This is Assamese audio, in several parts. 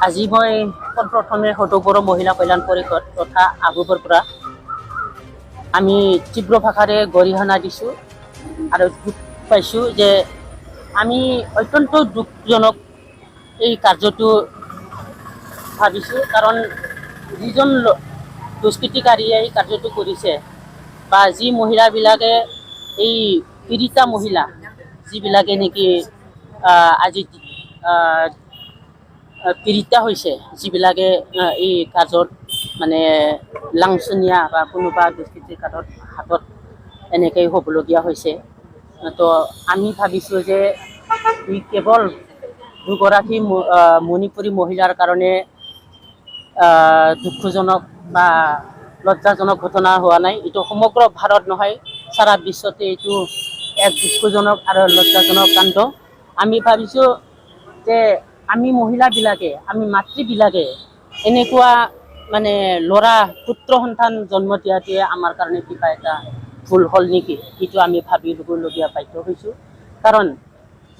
আজি মই পোনপ্ৰথমে সদৌবৰ মহিলা কল্যাণ পৰিষদ তথা আগুবৰ পৰা আমি তীব্ৰ ভাষাৰে গৰিহণা দিছোঁ আৰু দুখ পাইছোঁ যে আমি অত্যন্ত দুখজনক এই কাৰ্যটো ভাবিছোঁ, কাৰণ যিজন দুষ্কৃতিকাৰীয়ে এই কাৰ্যটো কৰিছে বা যি মহিলাবিলাকে এই পীড়িতা মহিলা যিবিলাকে নেকি আজি পীড়িতা হৈছে, যিবিলাকে এই কাজত মানে লাংচনীয়া বা কোনোবা দুষ্কৃতিৰ হাতত এনেকৈ হ'বলগীয়া হৈছে। তো আমি ভাবিছোঁ যে ই কেৱল দুগৰাকী মণিপুৰী মহিলাৰ কাৰণে দুখজনক বা লজ্জাজনক ঘটনা হোৱা নাই, এইটো সমগ্ৰ ভাৰত নহয়, সাৰা বিশ্বতে এইটো এক দুখজনক আৰু লজ্জাজনক কাণ্ড। আমি ভাবিছোঁ যে আমি মহিলাবিলাকে, আমি মাতৃবিলাকে এনেকুৱা মানে ল'ৰা পুত্ৰ সন্তান জন্ম দিয়াটোৱে আমাৰ কাৰণে কিবা এটা ভুল হ'ল নেকি, সেইটো আমি ভাবিবলগীয়া বাধ্য হৈছোঁ। কাৰণ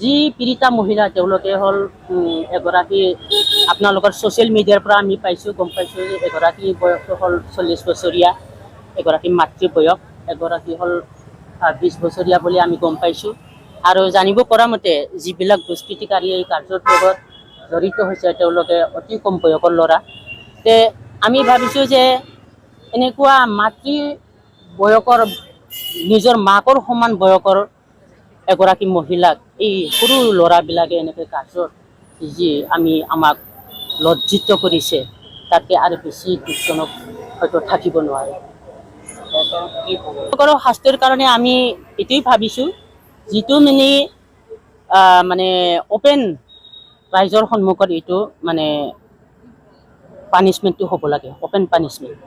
যি পীড়িতা মহিলা তেওঁলোকে হ'ল এগৰাকী, আপোনালোকৰ ছ'চিয়েল মিডিয়াৰ পৰা আমি পাইছোঁ, গম পাইছোঁ যে এগৰাকী বয়স হ'ল 40 বছৰীয়া, এগৰাকী মাতৃ বয়স, এগৰাকী হ'ল 20 বছৰীয়া বুলি আমি গম পাইছোঁ। আৰু জানিব পৰা মতে যিবিলাক দুষ্কৃতিকাৰীয়ে এই কাৰ্যৰ লগত জড়িত হৈছে তেওঁলোকে অতি কম বয়সৰ ল'ৰা। তে আমি ভাবিছোঁ যে এনেকুৱা মাতৃ বয়সৰ, নিজৰ মাকৰ সমান বয়সৰ এগৰাকী মহিলাক এই সৰু ল'ৰাবিলাকে এনেকৈ কাৰ্যত যি আমাক লজ্জিত কৰিছে, তাতকৈ আৰু বেছি দুখজনক হয়তো থাকিব নোৱাৰে। শাস্তিৰ কাৰণে আমি এইটোৱেই ভাবিছোঁ, যিটো মানে অপেন ৰাইজৰ সন্মুখত এইটো মানে পানিছমেণ্টটো হ'ব লাগে, অপেন পানিছমেণ্ট।